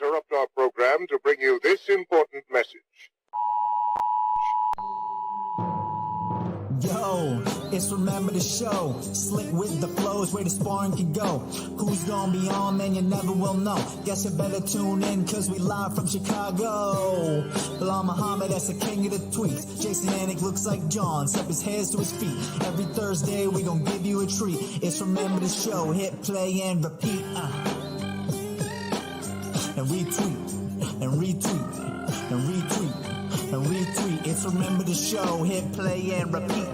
interrupt our program to bring you this important message. Yo, it's Remember the Show. Slick with the flows, where the sparring can go. Who's gonna be on, man, you never will know. Guess you better tune in, cause we live from Chicago. Belal Muhammad, that's the king of the tweets. Jason Anik looks like John, step his hands to his feet. Every Thursday, we gon' give you a treat. It's Remember the Show, hit play and repeat. And retweet, and retweet, and retweet. And retweet, it's Remember the Show, hit play and repeat.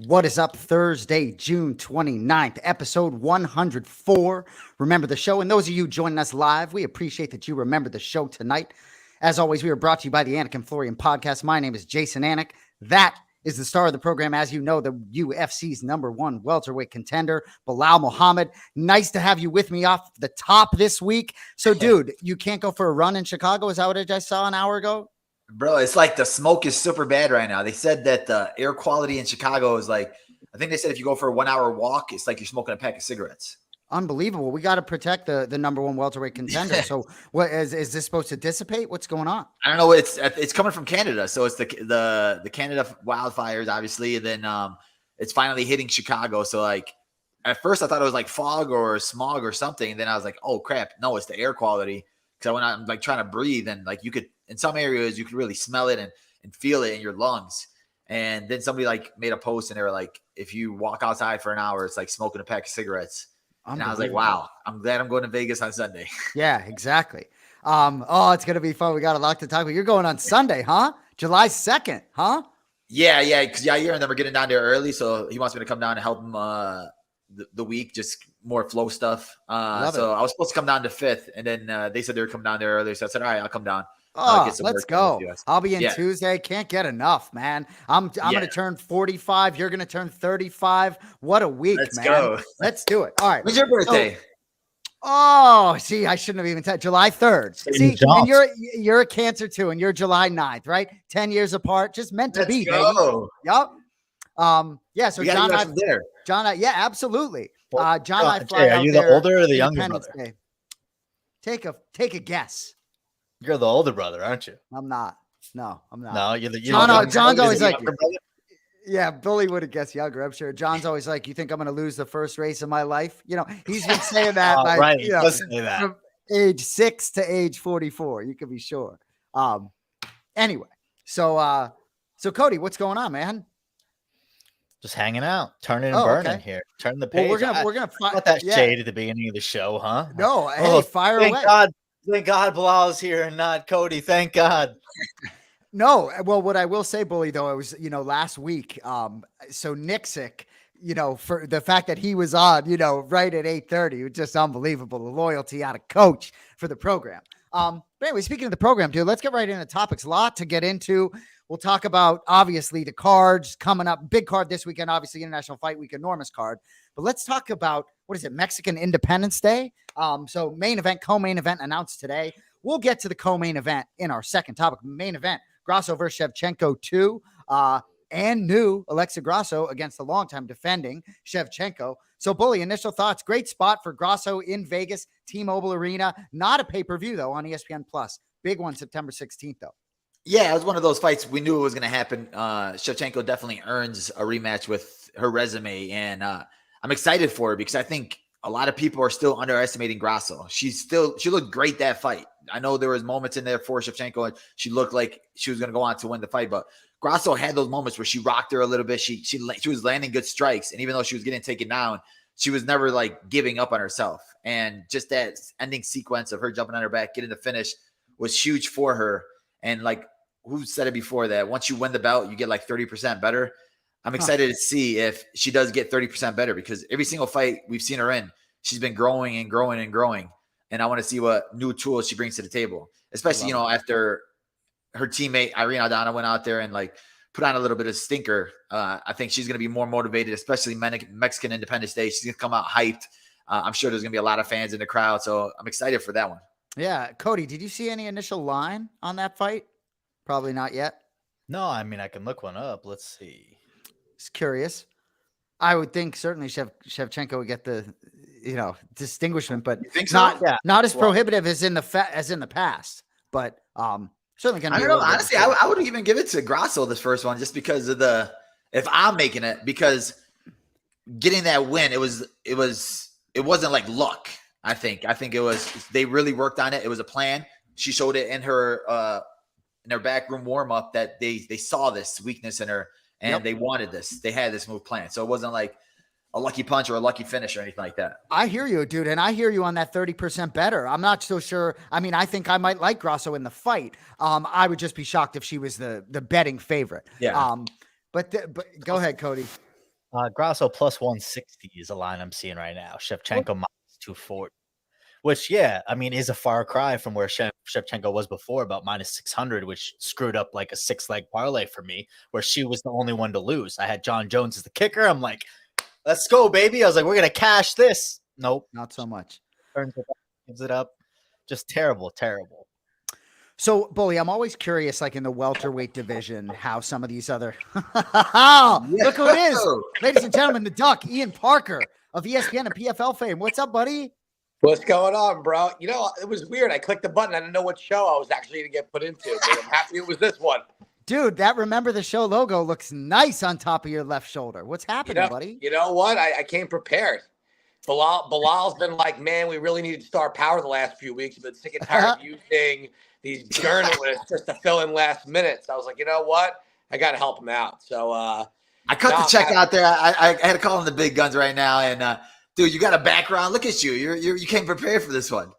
What is up? Thursday, June 29th, episode 104. Remember the Show. And those of you joining us live, we appreciate that you remember the show tonight. As always, we are brought to you by the Anik and Florian Podcast. My name is Jason Anik. That is the star of the program. As you know, the UFC's #1 welterweight contender, Belal Muhammad. Nice to have you with me off the top this week. So, dude, you can't go for a run in Chicago? Is that what I just saw an hour ago? Bro, it's like the smoke is super bad right now. They said that the air quality in Chicago is like, I think they said if you go for a 1 hour walk, it's like you're smoking a pack of cigarettes. Unbelievable. We got to protect the #1 welterweight contender. So what is this supposed to dissipate? What's going on? I don't know. It's coming from Canada. So it's the Canada wildfires, obviously. And then it's finally hitting Chicago. So like at first I thought it was like fog or smog or something. And then I was like, oh crap. No, it's the air quality. Because I went out and like trying to breathe, and like you could, in some areas you could really smell it and feel it in your lungs. And then somebody like made a post and they were like, if you walk outside for an hour, it's like smoking a pack of cigarettes. And I was like, wow, I'm glad I'm going to Vegas on Sunday. Yeah, exactly. Oh, it's going to be fun. We got a lot to talk about. You're going on Sunday, huh? July 2nd, huh? Yeah. Because Yair and them are getting down there early. So he wants me to come down and help him the week, just more flow stuff. So I was supposed to come down to 5th. And then they said they were coming down there early. So I said, all right, I'll come down. Let's go. I'll be in Tuesday. Can't get enough, man. I'm going to turn 45. You're going to turn 35. What a week, Let's man. Go. Let's do it. All right. When's your birthday? See, I shouldn't have even said July 3rd. See, and you're a Cancer too, and you're July 9th, right? 10 years apart. Just meant to be, baby. Yup. Yeah. So John, yeah, absolutely. John, I fly out. Are you the older or the younger brother? Day. Take a guess. You're the older brother, aren't you? I'm not. No, I'm not. No, you're the John's always like, yeah, Billy would have guessed younger, I'm sure. John's always like, you think I'm going to lose the first race of my life? You know, he's been saying that, from age 6 to age 44. You can be sure. Anyway, so Cody, what's going on, man? Just hanging out, turning and burning here, turning the page. Well, we're gonna fight that shade at the beginning of the show, huh? No, hey, fire away. Thank God Belal's here and not Cody. Thank God. No, well, what I will say, Bully, though, it was, last week. So Nixick, for the fact that he was on, right at 8:30, it was just unbelievable. The loyalty out of coach for the program. But anyway, speaking of the program, dude, let's get right into topics. A lot to get into. We'll talk about, obviously, the cards coming up. Big card this weekend, obviously, International Fight Week, enormous card. But let's talk about, Mexican Independence Day. So main event, co-main event announced today. We'll get to the co-main event in our second topic. Main event, Grasso versus Shevchenko II, and new Alexa Grasso against the longtime defending Shevchenko. So, Bully, initial thoughts. Great spot for Grasso in Vegas, T-Mobile Arena. Not a pay-per-view, though, on ESPN+. Big one, September 16th, though. Yeah, it was one of those fights we knew it was going to happen. Shevchenko definitely earns a rematch with her resume, and I'm excited for her because I think a lot of people are still underestimating Grasso. She looked great that fight. I know there was moments in there for Shevchenko, and she looked like she was going to go on to win the fight, but Grasso had those moments where she rocked her a little bit. She was landing good strikes, and even though she was getting taken down, she was never like giving up on herself. And just that ending sequence of her jumping on her back, getting the finish was huge for her. And like, who said it before that once you win the belt, you get like 30% better. I'm excited to see if she does get 30% better, because every single fight we've seen her in, she's been growing and growing and growing. And I want to see what new tools she brings to the table, especially, after her teammate Irene Aldana went out there and like put on a little bit of stinker. I think she's going to be more motivated, especially Mexican Independence Day. She's going to come out hyped. I'm sure there's going to be a lot of fans in the crowd. So I'm excited for that one. Yeah. Cody, did you see any initial line on that fight? Probably not yet. No, I mean I can look one up. Let's see. Just curious. I would think certainly Shevchenko would get the, distinguishment, but You think so? not as prohibitive as in the past. But certainly going to I be. don't know. Honestly, I would even give it to Grasso this first one just because of if I'm making it, because getting that win, it wasn't like luck. I think it was, they really worked on it. It was a plan. She showed it in her backroom warm up that they saw this weakness in her and they wanted this. They had this move planned. So it wasn't like a lucky punch or a lucky finish or anything like that. I hear you, dude. And I hear you on that 30% better. I'm not so sure. I mean, I think I might like Grasso in the fight. I would just be shocked if she was the betting favorite. Yeah. But go ahead, Cody. Grasso plus 160 is a line I'm seeing right now. Shevchenko minus 240, which, I mean, is a far cry from where Shevchenko was before, about minus 600, which screwed up like a 6-leg parlay for me, where she was the only one to lose. I had John Jones as the kicker. I'm like, let's go, baby. I was like, we're going to cash this. Nope. Not so much. Turns it up, gives it up. Just terrible. So, Bully, I'm always curious, like in the welterweight division, how some of these other look who it is, ladies and gentlemen, the Duck, Ian Parker of ESPN and PFL fame. What's up, buddy? What's going on, bro? It was weird. I clicked the button. I didn't know what show I was actually going to get put into, but I'm happy it was this one. Dude, that Remember the Show logo looks nice on top of your left shoulder. What's happening, buddy? You know what? I came prepared. Bilal's been like, man, we really needed star power the last few weeks. I've been sick and tired of using these journalists just to fill in last minutes. So I was like, you know what? I got to help him out. So I cut the check out there. I had to call in the big guns right now. And dude, you got a background. Look at you. You came prepared for this one.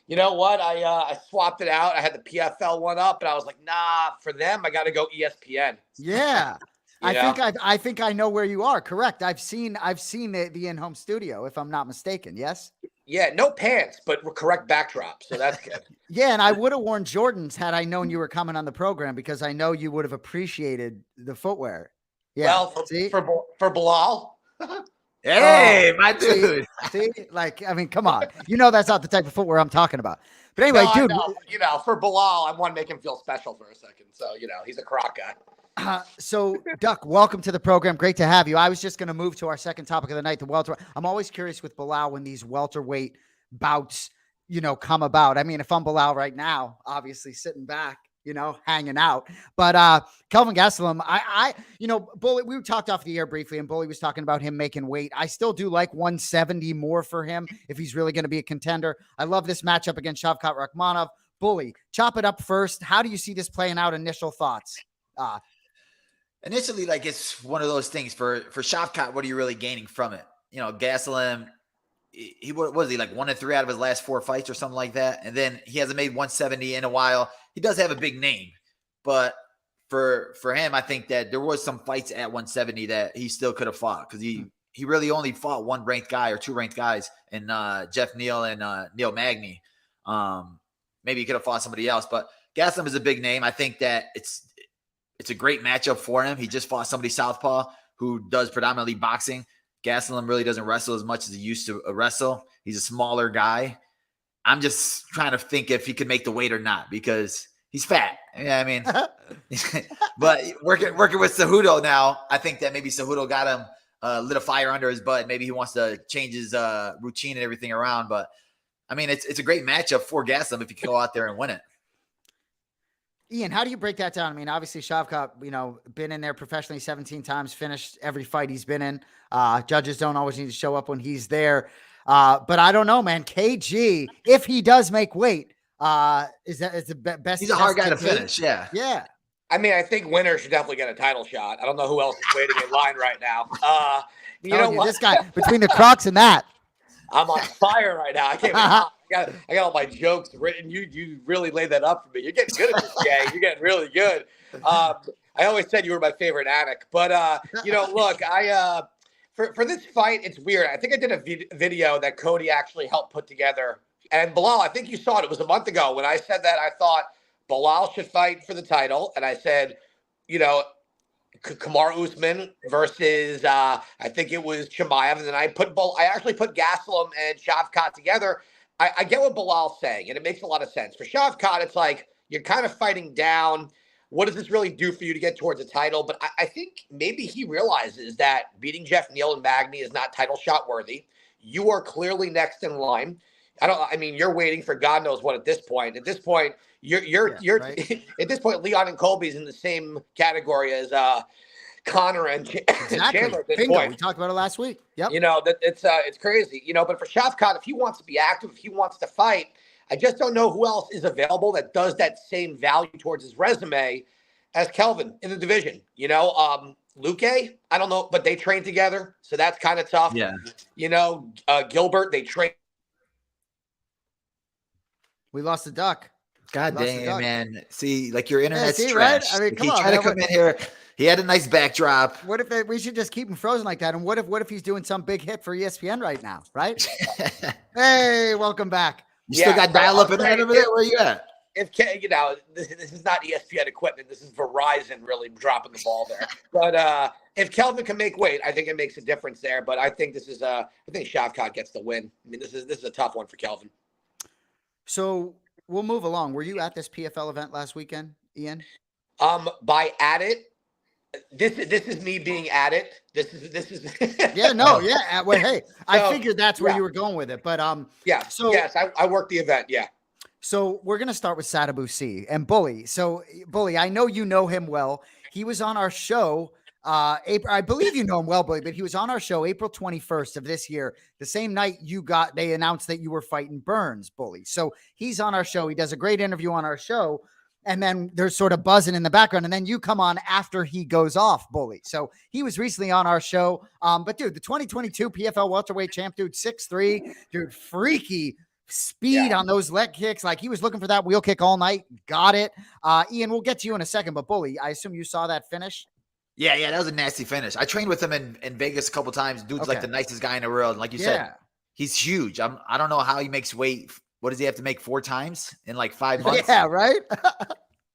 You know what? I swapped it out. I had the PFL one up, and I was like, nah, for them, I got to go ESPN. Yeah. I think I know where you are. Correct. I've seen the in-home studio, if I'm not mistaken. Yes. Yeah, no pants, but correct backdrop. So that's good. Yeah, and I would have worn Jordans had I known you were coming on the program because I know you would have appreciated the footwear. Yeah. Well, for Belal. Hey, my dude. See, like, I mean, come on. That's not the type of footwear I'm talking about. But anyway, dude. For Belal, I want to make him feel special for a second. So, he's a croc guy. So, Duck, welcome to the program. Great to have you. I was just going to move to our second topic of the night, the welterweight. I'm always curious with Belal when these welterweight bouts, come about. I mean, if I'm Belal right now, obviously sitting back, hanging out. But Kelvin Gastelum, Bully, we talked off the air briefly, and Bully was talking about him making weight. I still do like 170 more for him if he's really going to be a contender. I love this matchup against Shavkat Rakhmonov. Bully, chop it up first. How do you see this playing out? Initial thoughts? Initially, like, it's one of those things for Shavkat. What are you really gaining from it? Gastelum, he was like 1-3 out of his last 4 fights or something like that, and then he hasn't made 170 in a while. He does have a big name, but for him, I think that there was some fights at 170 that he still could have fought because he really only fought 1 ranked guy or 2 ranked guys in Jeff Neal and Neil Magny. Maybe he could have fought somebody else, but Gastelum is a big name. I think that it's a great matchup for him. He just fought somebody southpaw who does predominantly boxing. Gastelum really doesn't wrestle as much as he used to wrestle. He's a smaller guy. I'm just trying to think if he could make the weight or not because he's fat. Yeah, I mean, but working with Cejudo now, I think that maybe Cejudo got him lit a fire under his butt. Maybe he wants to change his routine and everything around. But I mean, it's a great matchup for Gastelum if he can go out there and win it. Ian, how do you break that down? I mean, obviously Shavkat, been in there professionally 17 times, finished every fight he's been in. Judges don't always need to show up when he's there. But I don't know, man. KG, if he does make weight, is the best? He's a hard guy to finish. Yeah. Yeah. I mean, I think winner should definitely get a title shot. I don't know who else is waiting in line right now. You know what? This guy between the Crocs and that. I'm on fire right now. I can't. I got all my jokes written. You really laid that up for me. You're getting good at this, gang. You're getting really good. I always said you were my favorite Anik, but look, for this fight, it's weird. I think I did a video that Cody actually helped put together. And Belal, I think you saw it. It was a month ago when I said that. I thought Belal should fight for the title, and I said, Kamaru Usman versus I think it was Chimaev, and then I actually put Gastelum and Shavkat together. I get what Belal's saying, and it makes a lot of sense. For Shavkat, it's like you're kind of fighting down. What does this really do for you to get towards a title? But I think maybe he realizes that beating Jeff Neal and Magny is not title shot worthy. You are clearly next in line. I mean, you're waiting for God knows what at this point. At this point, you're right? At this point, Leon and Colby's in the same category as Connor and Chandler at this Bingo. point. We talked about it last week. Yep. You know, that it's crazy. You know, but for Shavkat, if he wants to be active, if he wants to fight, I just don't know who else is available that does that same value towards his resume as Kelvin in the division. You know, Luque, I don't know, but they train together, so that's kind of tough. Yeah. You know, Gilbert, they train. We lost the duck. God damn, man. See, like your internet's see, trash. right? I mean, come he on, tried man. to come in here. He had a nice backdrop. What if we should just keep him frozen like that? And what if he's doing some big hit for ESPN right now? Right? Hey, welcome back. You still got dial up internet over there? Where you at? If you know, this is not ESPN equipment. This is Verizon really dropping the ball there. But if Kelvin can make weight, I think it makes a difference there. But I think this is I think Shavkat gets the win. I mean, this is a tough one for Kelvin. So we'll move along. Were you at this PFL event last weekend, Ian? By at it, this is me being at it. This is Yeah, no, yeah. Well, hey, I figured that's where you were going with it. But yeah. So yes, I worked the event. Yeah. So we're gonna start with Sadabusi and Bully. So Bully, I know you know him well. He was on our show. I believe you know him well, Bully, but he was on our show April 21st of this year, the same night they announced that you were fighting Burns, Bully. So he's on our show. He does a great interview on our show. And then there's sort of buzzing in the background. And then you come on after he goes off, Bully. So he was recently on our show. But dude, the 2022 PFL welterweight champ, dude, 6'3", dude, freaky speed on those leg kicks. Like he was looking for that wheel kick all night. Got it. Ian, we'll get to you in a second, but Bully, I assume you saw that finish. Yeah, that was a nasty finish. I trained with him in Vegas a couple times. Dude's like the nicest guy in the world. And like you said, he's huge. I don't know how he makes weight. What does he have to make 4 times in like 5 months? Yeah, right?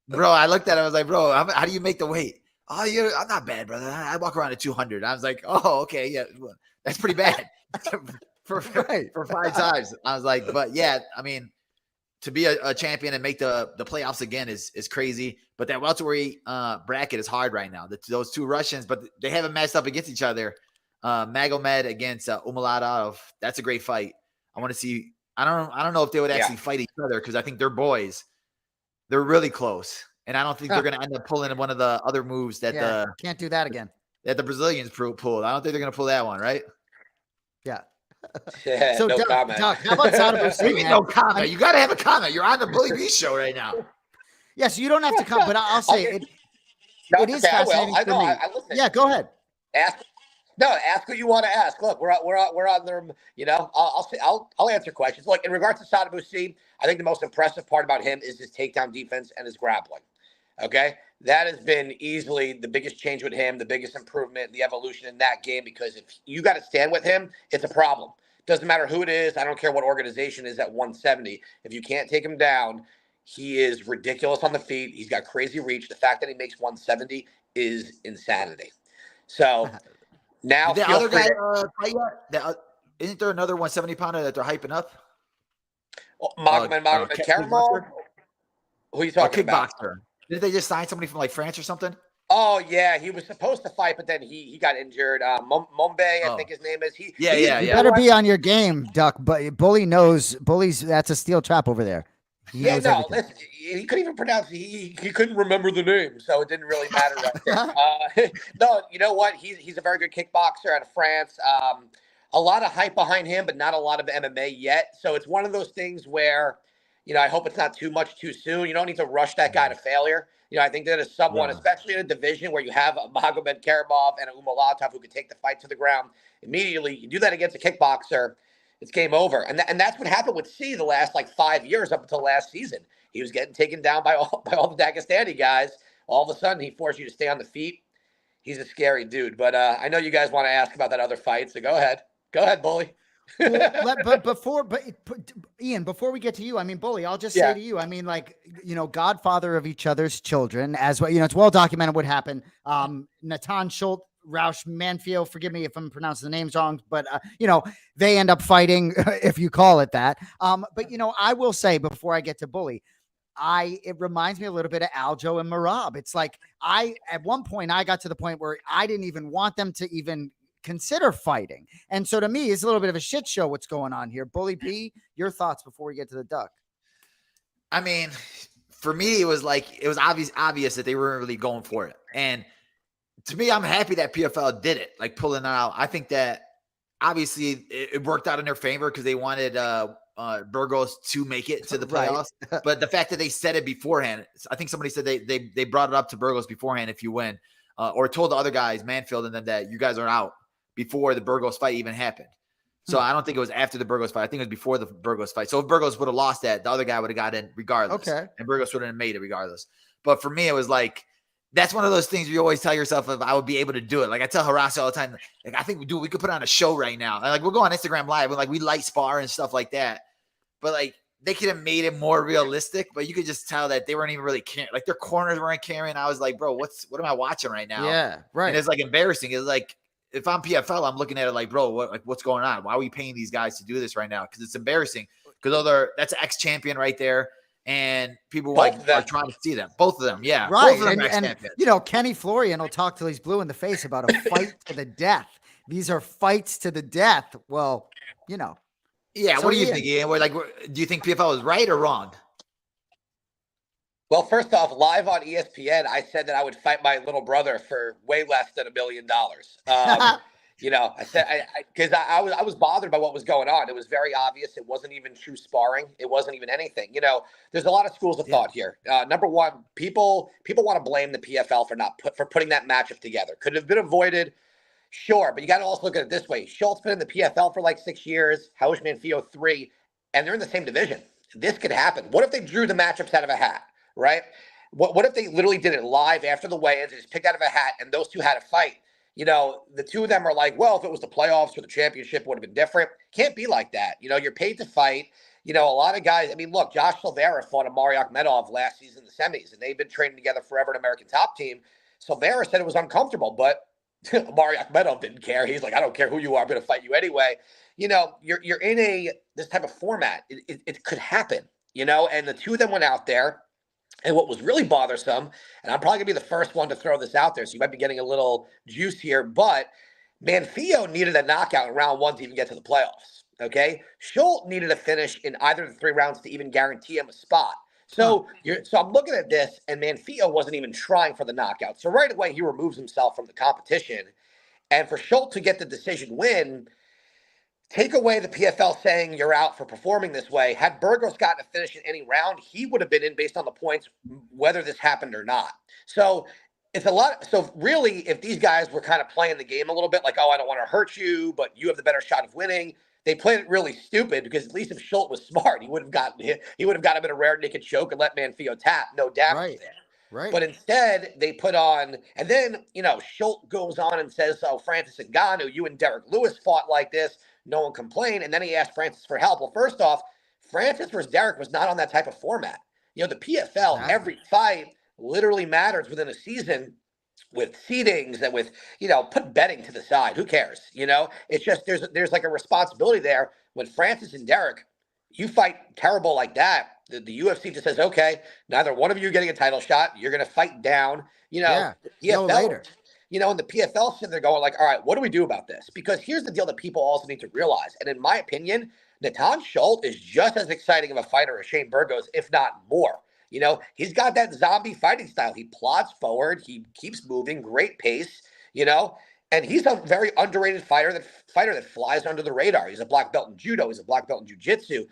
Bro, I looked at it. I was like, bro, how do you make the weight? Oh, I'm not bad, brother. I walk around at 200. I was like, oh, okay. Yeah, that's pretty bad for 5 times. I was like, but yeah, I mean, to be a champion and make the playoffs again is crazy. But that welterweight bracket is hard right now. Those 2 Russians, but they haven't matched up against each other. Magomed against Umalatov. That's a great fight. I want to see. I don't know if they would actually fight each other because I think they're boys. They're really close, and I don't think they're going to end up pulling one of the other moves that can't do that again. That the Brazilians pulled. I don't think they're going to pull that one, right? Yeah. So no comment. Doc, how about Sadabusi? No comment. You got to have a comment. You're on the Bully B show right now. Yeah, so you don't have to come, but I'll say it is fascinating for me. Yeah, go ahead. Ask what you want to ask. Look, we're on there. You know, I'll answer questions. Look, in regards to Sadabusi, I think the most impressive part about him is his takedown defense and his grappling. Okay, that has been easily the biggest change with him, the biggest improvement, the evolution in that game. Because if you got to stand with him, it's a problem. Doesn't matter who it is. I don't care what organization is at 170. If you can't take him down, he is ridiculous on the feet. He's got crazy reach. The fact that he makes 170 is insanity. So. Now, the other guy fight yet? Isn't there another 170 pounder that they're hyping up? Magomed Karamov? Who are you talking about? Kickboxer. Didn't they just sign somebody from like France or something? Oh yeah, he was supposed to fight, but then he got injured. Mombe, I think his name is. You better be on your game, Duck. But Bully's that's a steel trap over there. He couldn't even pronounce. He couldn't remember the name, so it didn't really matter. Right there. No, you know what? He's a very good kickboxer out of France. A lot of hype behind him, but not a lot of MMA yet. So it's one of those things where, you know, I hope it's not too much too soon. You don't need to rush that guy to failure. You know, I think that is someone, especially in a division where you have a Magomed Karamov and a Umalatov who could take the fight to the ground immediately. You do that against a kickboxer, it's game over. And that's what happened with C the last 5 years up until last season. He was getting taken down by all the Dagestani guys. All of a sudden, he forced you to stay on the feet. He's a scary dude. But I know you guys want to ask about that other fight, so go ahead. Go ahead, Bully. Ian, before we get to you, I mean, Bully, I'll just say to you, I mean, godfather of each other's children, as well. You know, it's well documented what happened. Natan Schultz Roush Manfield, forgive me if I'm pronouncing the names wrong, but they end up fighting, if you call it that. But I will say before I get to Bully, it reminds me a little bit of Aljo and Marab. It's like at one point I got to the point where I didn't even want them to even consider fighting. And so to me, it's a little bit of a shit show what's going on here. Bully P, your thoughts before we get to the Duck. I mean, for me, it was obvious that they weren't really going for it. And to me, I'm happy that PFL did it, like pulling it out. I think that obviously it worked out in their favor because they wanted Burgos to make it to the playoffs. Right. But the fact that they said it beforehand, I think somebody said they brought it up to Burgos beforehand if you win, or told the other guys, Manfield and them, that you guys are out before the Burgos fight even happened. So I don't think it was after the Burgos fight. I think it was before the Burgos fight. So if Burgos would have lost that, the other guy would have got in regardless. Okay. And Burgos would have made it regardless. But for me, it was like, that's one of those things where you always tell yourself, if I would be able to do it. Like I tell Horacio all the time, like I think we could put on a show right now. Like we'll go on Instagram Live and like we light spar and stuff like that. But like they could have made it more realistic, but you could just tell that they weren't even really caring. Like their corners weren't caring. I was like, bro, what am I watching right now? Yeah, right. And it's like embarrassing. It's like, if I'm PFL, I'm looking at it like, bro, what's going on? Why are we paying these guys to do this right now? Because it's embarrassing. Because that's an ex-champion right there, and people are trying to see them. Both of them, yeah, right. Both of them and Kenny Florian will talk till he's blue in the face about a fight to the death. These are fights to the death. Well, Yeah. So what do you think, Ian? Do you think PFL is right or wrong? Well, first off, live on ESPN, I said that I would fight my little brother for way less than $1 million. I said because I was bothered by what was going on. It was very obvious. It wasn't even true sparring. It wasn't even anything. There's a lot of schools of thought here. Number one, people want to blame the PFL for putting that matchup together. Could have been avoided, sure, but you got to also look at it this way. Schultz been in the PFL for like 6 years. Hausch Manfio 3, and they're in the same division. This could happen. What if they drew the matchups out of a hat? Right? What if they literally did it live after the weigh-ins and just picked out of a hat and those two had a fight? The two of them are like, well, if it was the playoffs or the championship, it would have been different. Can't be like that. You're paid to fight. A lot of guys, look, Josh Silveira fought Amari Akhmedov last season in the semis, and they've been training together forever in American Top Team. Silveira said it was uncomfortable, but Amari Akhmedov didn't care. He's like, I don't care who you are. I'm going to fight you anyway. You're in this type of format. It could happen, and the two of them went out there. And what was really bothersome, and I'm probably going to be the first one to throw this out there, so you might be getting a little juice here, but Manfio needed a knockout in round 1 to even get to the playoffs, okay? Schultz needed a finish in either of the 3 rounds to even guarantee him a spot. So I'm looking at this, and Manfio wasn't even trying for the knockout. So right away, he removes himself from the competition. And for Schultz to get the decision win, take away the PFL saying you're out for performing this way. Had Burgos gotten a finish in any round, he would have been in based on the points, whether this happened or not. So it's a lot. So really, if these guys were kind of playing the game a little bit like, oh, I don't want to hurt you, but you have the better shot of winning, they played it really stupid because at least if Schultz was smart, he would have gotten him in a rare naked choke and let Manfio tap. No damage there. Right. But instead, they put on, and then, Schultz goes on and says, oh, Francis Ngannou, you and Derek Lewis fought like this. No one complained. And then he asked Francis for help. Well, first off, Francis versus Derek was not on that type of format. The PFL, every fight literally matters within a season with seedings and with, put betting to the side. Who cares? It's just there's like a responsibility there. When Francis and Derek, you fight terrible like that, the UFC just says, okay, neither one of you are getting a title shot. You're going to fight down, PFL, no later. And the PFL sitting there going like, all right, what do we do about this? Because here's the deal that people also need to realize. And in my opinion, Natan Schultz is just as exciting of a fighter as Shane Burgos, if not more. He's got that zombie fighting style. He plods forward. He keeps moving, great pace, and he's a very underrated fighter that flies under the radar. He's a black belt in judo. He's a black belt in jiu-jitsu.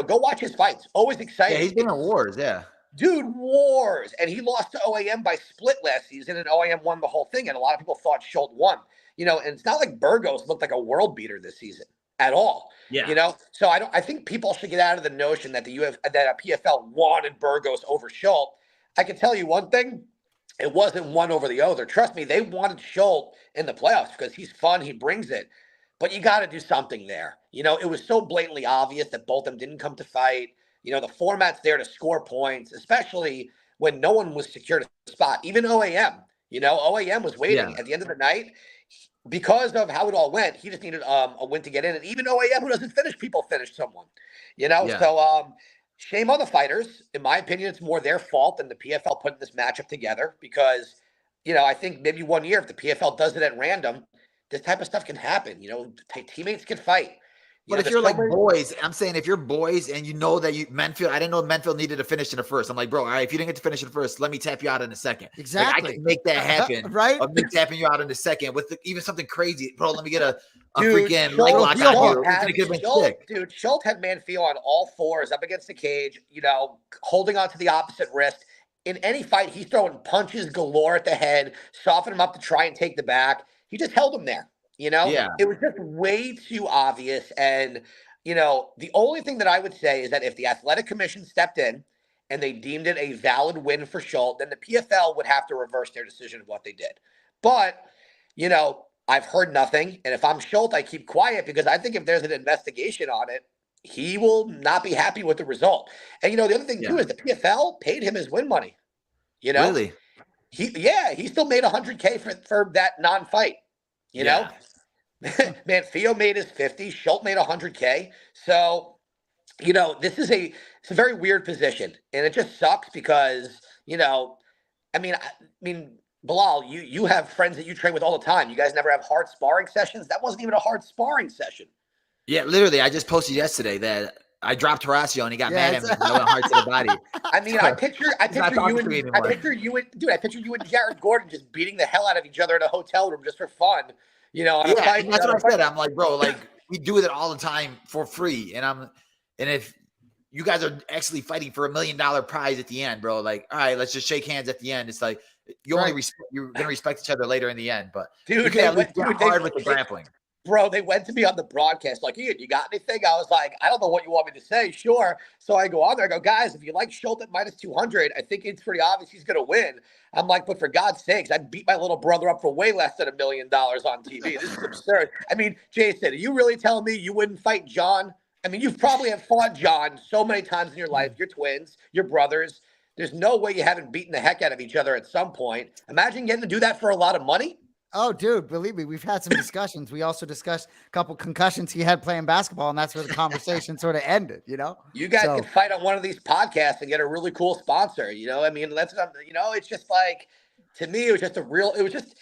Go watch his fights. Always exciting. Yeah, he's been in wars, yeah. Dude, wars. And he lost to OAM by split last season, and OAM won the whole thing. And a lot of people thought Schultz won. And it's not like Burgos looked like a world beater this season at all. Yeah. So I think people should get out of the notion that that a PFL wanted Burgos over Schultz. I can tell you one thing. It wasn't one over the other. Trust me, they wanted Schultz in the playoffs because he's fun. He brings it. But you got to do something there. It was so blatantly obvious that both of them didn't come to fight. The format's there to score points, especially when no one was secured a spot. Even OAM, OAM was waiting at the end of the night because of how it all went. He just needed a win to get in. And even OAM, who doesn't finish people, finish someone, So shame on the fighters. In my opinion, it's more their fault than the PFL putting this matchup together because, I think maybe one year if the PFL does it at random, this type of stuff can happen. Teammates can fight. But if you're like boys, I'm saying if you're boys and you know that Menfield, I didn't know Menfield needed to finish in the first. I'm like, bro, all right, if you didn't get to finish in the first, let me tap you out in the second. Exactly. Like, I can make that happen. Right? Of me tapping you out in the second with even something crazy. Bro, let me get a Dude, freaking leg lock out here. Dude, Schultz had Manfield on all fours up against the cage, holding onto the opposite wrist. In any fight, he's throwing punches galore at the head, softening him up to try and take the back. He just held him there. Yeah. It was just way too obvious. And, the only thing that I would say is that if the athletic commission stepped in and they deemed it a valid win for Schultz, then the PFL would have to reverse their decision of what they did. But, I've heard nothing. And if I'm Schultz, I keep quiet because I think if there's an investigation on it, he will not be happy with the result. And, the other thing, too, is the PFL paid him his win money. Really? He still made $100K for that non-fight. You know? Manfio made his 50. Schultz made $100K. So, this is it's a very weird position, and it just sucks because, I mean, Belal, you have friends that you train with all the time. You guys never have hard sparring sessions. That wasn't even a hard sparring session. Yeah, literally. I just posted yesterday that I dropped Horacio and he got mad at me. I went hard to the body. I mean, I picture you and Jared Gordon just beating the hell out of each other in a hotel room just for fun. That's what I said. I'm like, bro, like we do it all the time for free. And if you guys are actually fighting for $1 million prize at the end, bro, like, all right, let's just shake hands at the end. It's like you're going to respect each other later in the end. But dude, you can at least get hard with the grappling. Bro, they went to me on the broadcast like, Ian, you got anything? I was like, I don't know what you want me to say. Sure. So I go on there. I go, guys, if you like Schultz at minus 200, I think it's pretty obvious he's going to win. I'm like, but for God's sakes, I beat my little brother up for way less than $1 million on TV. This is absurd. I mean, Jason, are you really telling me you wouldn't fight John? I mean, you've probably have fought John so many times in your life. You're twins, you're brothers. There's no way you haven't beaten the heck out of each other at some point. Imagine getting to do that for a lot of money. Oh, dude, believe me, we've had some discussions. We also discussed a couple concussions he had playing basketball, and that's where the conversation sort of ended, You guys can fight on one of these podcasts and get a really cool sponsor, I mean, it's just like, to me, it was just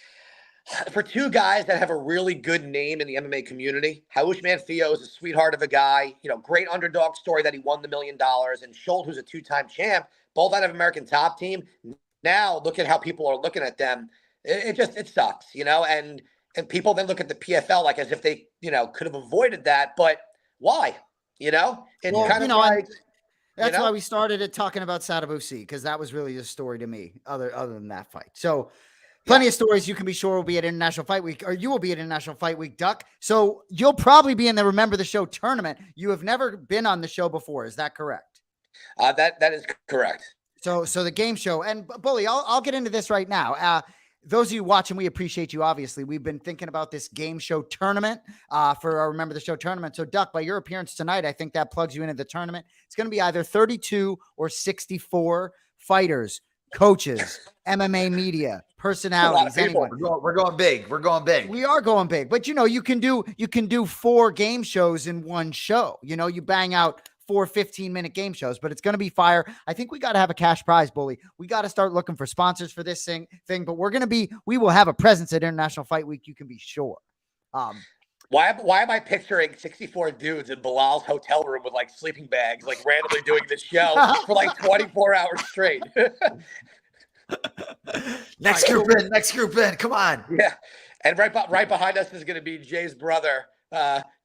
for two guys that have a really good name in the MMA community. Haoush Manfio is a sweetheart of a guy, great underdog story that he won the $1 million, and Schultz, who's a two-time champ, both out of American Top Team. Now, look at how people are looking at them. It sucks, and people then look at the PFL like as if they, could have avoided that, but why? It's that's why we started it talking about Sadabusi, because that was really the story to me, other than that fight. So plenty of stories you can be sure will be at International Fight Week, or you will be at International Fight Week, Duck. So you'll probably be in the Remember the Show tournament. You have never been on the show before. Is that correct? That is correct. So the game show, and Bully, I'll get into this right now. Those of you watching, we appreciate you, obviously. We've been thinking about this game show tournament for our Remember the Show tournament. So, Duck, by your appearance tonight, I think that plugs you into the tournament. It's going to be either 32 or 64 fighters, coaches, MMA media, personalities. Anyone. We're going big. We're going big. We are going big. But, you can do 4 game shows in one show. You bang out 4 15-minute game shows, but it's going to be fire. I think we got to have a cash prize, Bully. We got to start looking for sponsors for this thing, but we will have a presence at International Fight Week. You can be sure. Why am I picturing 64 dudes in Belal's hotel room with like sleeping bags, like randomly doing this show for like 24 hours straight? Next group in. Come on. Yeah. And right behind us is going to be Jay's brother,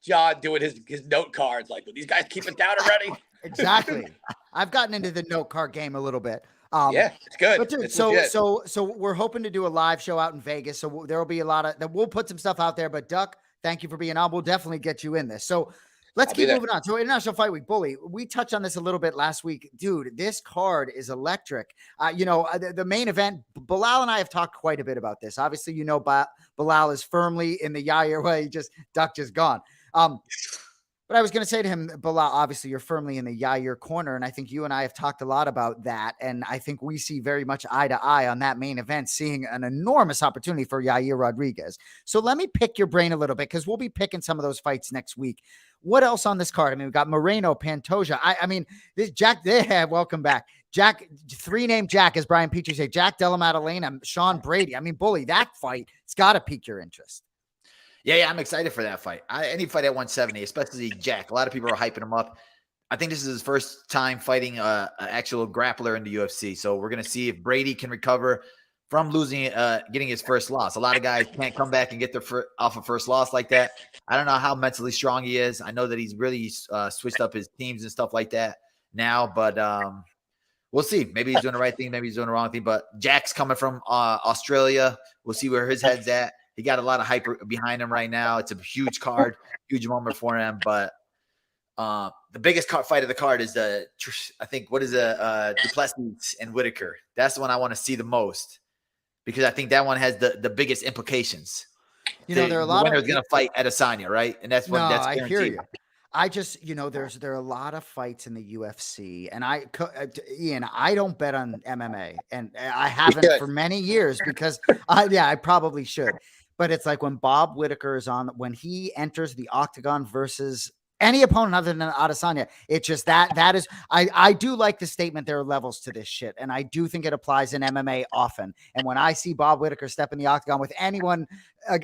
John, doing his note cards. Like, will these guys keep it down already? Exactly. I've gotten into the note card game a little bit. Yeah, it's good. But dude, so we're hoping to do a live show out in Vegas. So there will be a lot of that. We'll put some stuff out there. But Duck, thank you for being on. We'll definitely get you in this. So let's keep moving on. So International Fight Week, Bully, we touched on this a little bit last week. Dude, this card is electric. The main event, Belal and I have talked quite a bit about this. Obviously, Belal is firmly in the Yair way. Duck just gone. But I was going to say to him, Belal, obviously you're firmly in the Yair corner. And I think you and I have talked a lot about that. And I think we see very much eye to eye on that main event, seeing an enormous opportunity for Yair Rodriguez. So let me pick your brain a little bit, because we'll be picking some of those fights next week. What else on this card? I mean, we've got Moreno, Pantoja. I mean, this Jack, welcome back. Jack, three-name Jack, as Brian Petrie say, Jack Della Maddalena, Sean Brady. I mean, Bully, that fight, it's got to pique your interest. Yeah, I'm excited for that fight. Any fight at 170, especially Jack. A lot of people are hyping him up. I think this is his first time fighting an actual grappler in the UFC. So we're going to see if Brady can recover from losing, getting his first loss. A lot of guys can't come back and get their off a first loss like that. I don't know how mentally strong he is. I know that he's really switched up his teams and stuff like that now, but we'll see. Maybe he's doing the right thing. Maybe he's doing the wrong thing. But Jack's coming from Australia. We'll see where his head's at. He got a lot of hype behind him right now. It's a huge card, huge moment for him. But the biggest fight of the card is Duplessis and Whitaker. That's the one I want to see the most, because I think that one has the biggest implications. There are a lot of winner's going to fight Adesanya, right? And that's when that's guaranteed. I hear you. I just, there are a lot of fights in the UFC, and Ian, I don't bet on MMA, and I haven't for many years, because I probably should. But it's like when Bob Whitaker is on, when he enters the octagon versus any opponent other than Adesanya, it's just that is, I do like the statement, there are levels to this shit. And I do think it applies in MMA often. And when I see Bob Whitaker step in the octagon with anyone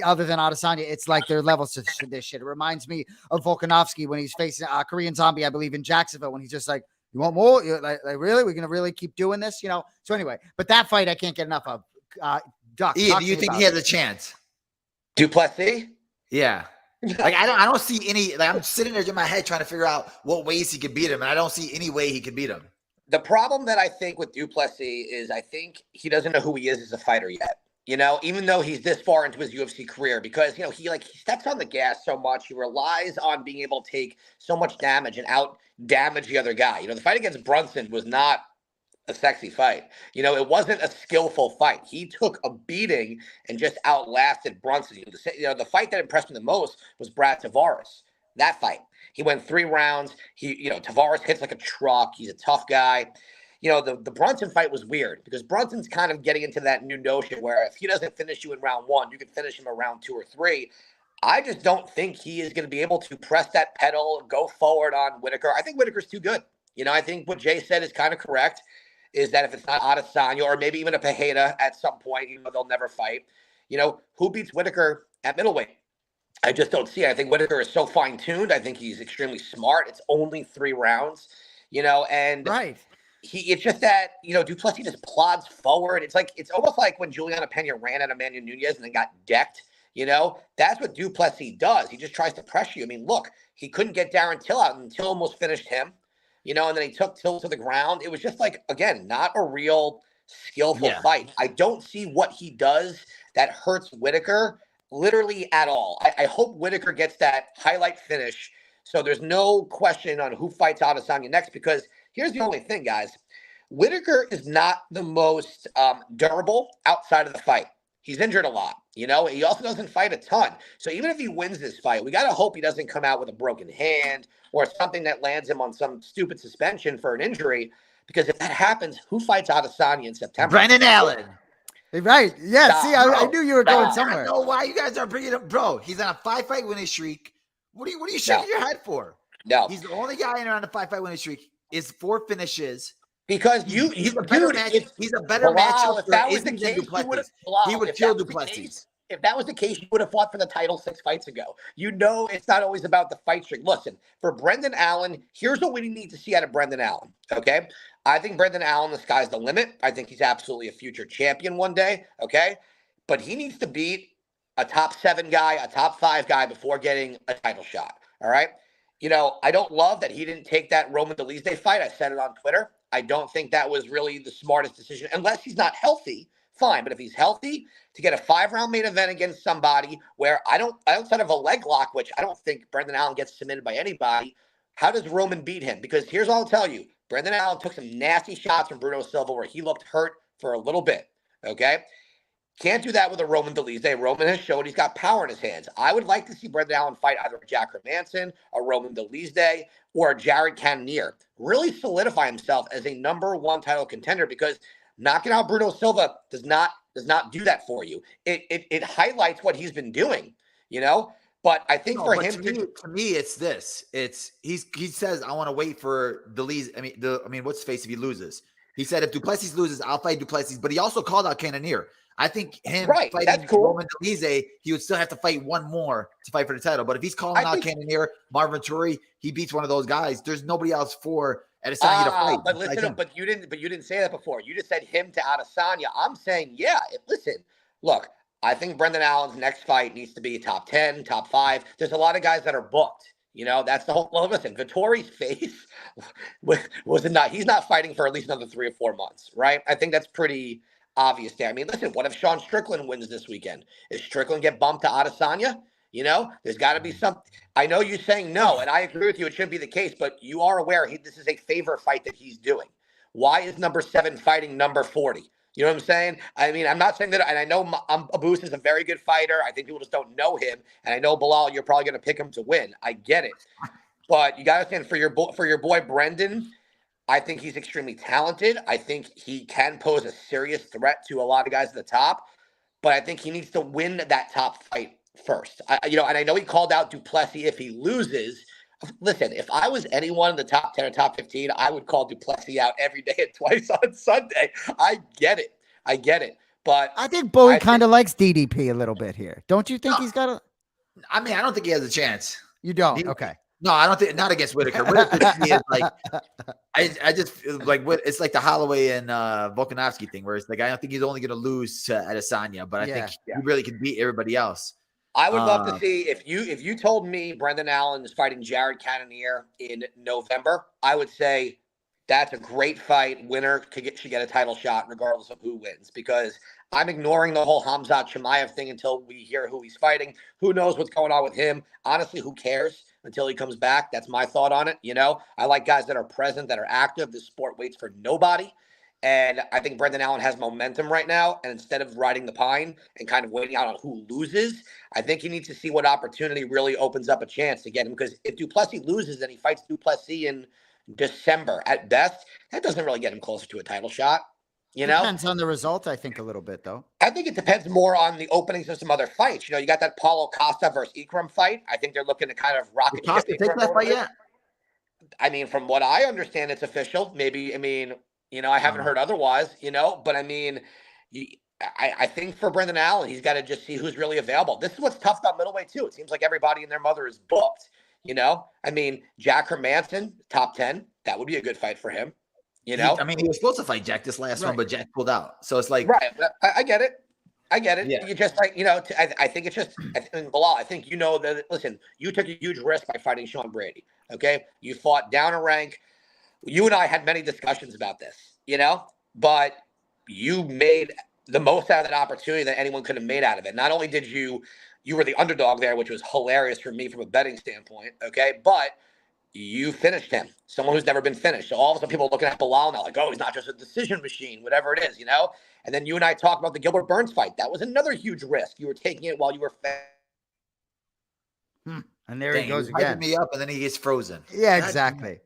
other than Adesanya, it's like there are levels to this shit. It reminds me of Volkanovski when he's facing Korean Zombie, I believe, in Jacksonville, when he's just like, you want more? You're like, really? We're going to really keep doing this? So anyway, but that fight I can't get enough of. Duck, Ian, do you think he has a chance? Duplessis? Yeah. Like I don't see any. Like I'm sitting there in my head trying to figure out what ways he could beat him, and I don't see any way he could beat him. The problem that I think with Duplessis is I think he doesn't know who he is as a fighter yet. Even though he's this far into his UFC career, because he steps on the gas so much, he relies on being able to take so much damage and out damage the other guy. The fight against Brunson was not a sexy fight. It wasn't a skillful fight. He took a beating and just outlasted Brunson. The fight that impressed me the most was Brad Tavares. That fight, he went 3 rounds. Tavares hits like a truck. He's a tough guy. The Brunson fight was weird, because Brunson's kind of getting into that new notion where if he doesn't finish you in round 1, you can finish him in round 2 or 3. I just don't think he is going to be able to press that pedal, go forward on Whitaker. I think Whitaker's too good. I think what Jay said is kind of correct, is that if it's not Adesanya or maybe even a Pereira at some point, they'll never fight. Who beats Whitaker at middleweight? I just don't see it. I think Whitaker is so fine-tuned. I think he's extremely smart. It's only 3 rounds, and right. It's just that, Duplessis just plods forward. It's almost like when Juliana Pena ran at Emmanuel Nunez and then got decked. That's what Duplessis does. He just tries to pressure you. I mean, look, he couldn't get Darren Till out, and Till almost finished him. And then he took Till to the ground. It was just again, not a real skillful fight. I don't see what he does that hurts Whitaker literally at all. I hope Whitaker gets that highlight finish, so there's no question on who fights Adesanya next, because here's the only thing, guys. Whitaker is not the most durable outside of the fight. He's injured a lot. He also doesn't fight a ton. So even if he wins this fight, we got to hope he doesn't come out with a broken hand or something that lands him on some stupid suspension for an injury. Because if that happens, who fights Adesanya in September? Brendan Allen. Right. Yeah. See, I knew you were going somewhere. I don't know why you guys are bringing him, bro. He's on a 5-fight winning streak. What are you shaking your head for? No. He's the only guy in on a 5-fight winning streak. Is 4 finishes. Because he's a better matchup. If that was the case, he would kill Duplessis. If that was the case, you would have fought for the title 6 fights ago. It's not always about the fight streak. Listen, for Brendan Allen, here's what we need to see out of Brendan Allen, okay? I think Brendan Allen, the sky's the limit. I think he's absolutely a future champion one day, okay? But he needs to beat a top 7 guy, a top 5 guy before getting a title shot, all right? I don't love that he didn't take that Roman Dolidze fight. I said it on Twitter. I don't think that was really the smartest decision, unless he's not healthy. Fine, but if he's healthy, to get a 5-round main event against somebody where outside of a leg lock, which I don't think Brendan Allen gets submitted by anybody, how does Roman beat him? Because here's what I'll tell you. Brendan Allen took some nasty shots from Bruno Silva where he looked hurt for a little bit, okay? Can't do that with a Roman Dolidze. Roman has shown he's got power in his hands. I would like to see Brendan Allen fight either a Jack Hermanson, a Roman Dolidze, or a Jared Cannonier. Really solidify himself as a number one title contender, because knocking out Bruno Silva does not do that for you. It highlights what he's been doing, you know. But I think for him to me, it's this. He says I want to wait for Dolidze. I mean, what's his face if he loses? He said if Duplessis loses, I'll fight Duplessis. But he also called out Cannonier. I think him fighting Roman Dolidze, he would still have to fight one more to fight for the title. But if he's calling out Cannonier, Marvin Vettori, he beats one of those guys. There's nobody else for Adesanya to fight. But listen, but you didn't say that before. You just said him to Adesanya. I'm saying, listen, look, I think Brendan Allen's next fight needs to be top 10, top 5. There's a lot of guys that are booked. You know, that's the whole. Well, listen, Vettori's face was not. He's not fighting for at least another 3 or 4 months, right? I think that's pretty obvious there. I mean, listen, what if Sean Strickland wins this weekend? Is Strickland get bumped to Adesanya? You know, there's got to be something. I know you're saying no, and I agree with you. It shouldn't be the case, but you are aware this is a favor fight that he's doing. Why is number 7 fighting number 40? You know what I'm saying? I mean, I'm not saying that, and I know Abus is a very good fighter. I think people just don't know him, and I know Belal, you're probably going to pick him to win. I get it, but you got to understand for your boy Brendan, I think he's extremely talented. I think he can pose a serious threat to a lot of guys at the top, but I think he needs to win that top fight first. And I know he called out Duplessis if he loses. Listen, if I was anyone in the top 10 or top 15, I would call Duplessis out every day and twice on Sunday. I get it. But I think Bully kind of likes DDP a little bit here. Don't you think he's got a... I mean, I don't think he has a chance. You don't? Okay. No, I don't think, not against Whitaker. Whitaker is like, I just feel like it's like the Holloway and Volkanovski thing, where it's like, I don't think he's only going to lose to Adesanya, but I think he really can beat everybody else. I would love to see if you told me Brendan Allen is fighting Jared Cannonier in November, I would say that's a great fight. Winner should get a title shot regardless of who wins, because I'm ignoring the whole Khamzat Chimaev thing until we hear who he's fighting. Who knows what's going on with him? Honestly, who cares until he comes back? That's my thought on it. You know, I like guys that are present, that are active. This sport waits for nobody. And I think Brendan Allen has momentum right now. And instead of riding the pine and kind of waiting out on who loses, I think he needs to see what opportunity really opens up a chance to get him. Because if Duplessis loses and he fights Duplessis in December at best, that doesn't really get him closer to a title shot. You know, depends on the result, I think, a little bit, though. I think it depends more on the openings of some other fights. You know, you got that Paulo Costa versus Ikram fight. I think they're looking to kind of rocket ship. Take that fight yet? I mean, from what I understand, it's official. Maybe, I haven't heard otherwise, but I mean, I think for Brendan Allen, he's got to just see who's really available. This is what's tough about middleweight too. It seems like everybody and their mother is booked, Jack Hermanson, top 10, that would be a good fight for him, He was supposed to fight Jack this last one, but Jack pulled out. So it's like, right. I get it. Yeah. You just I think it's just, Belal, I think that, listen, you took a huge risk by fighting Sean Brady, okay? You fought down a rank. You and I had many discussions about this, but you made the most out of that opportunity that anyone could have made out of it. Not only did you were the underdog there, which was hilarious for me from a betting standpoint, okay? But you finished him, someone who's never been finished. So all of a sudden people are looking at Belal now like, oh, he's not just a decision machine, whatever it is, And then you and I talked about the Gilbert Burns fight. That was another huge risk. You were taking it while you were And there he goes again. Me up, and then he gets frozen. Yeah, exactly.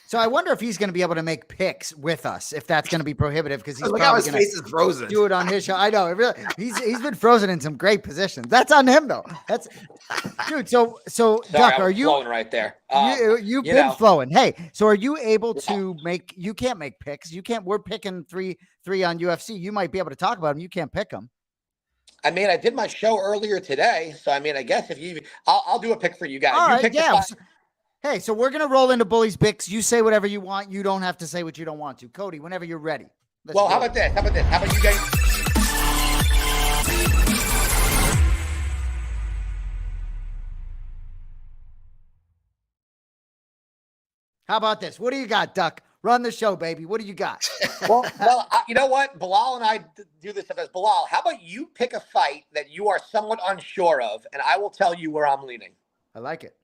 So I wonder if he's going to be able to make picks with us, if that's going to be prohibitive, because he's probably going to frozen. Do it on his show. I know. He's been frozen in some great positions. That's on him though. That's dude. So Sorry, Duck, are you flowing right there? You've been flowing. Hey, so are you able to make? You can't make picks. You can't. We're picking three on UFC. You might be able to talk about them. You can't pick them. I did my show earlier today, so I guess if I'll do a pick for you guys. All you right, yeah. Hey, so we're going to roll into Bully's picks. You say whatever you want. You don't have to say what you don't want to. Cody, whenever you're ready. How about this? How about you guys? How about this? What do you got, Duck? Run the show, baby. What do you got? Well, you know what? Bilal and I do this stuff as Bilal. How about you pick a fight that you are somewhat unsure of, and I will tell you where I'm leaning. I like it.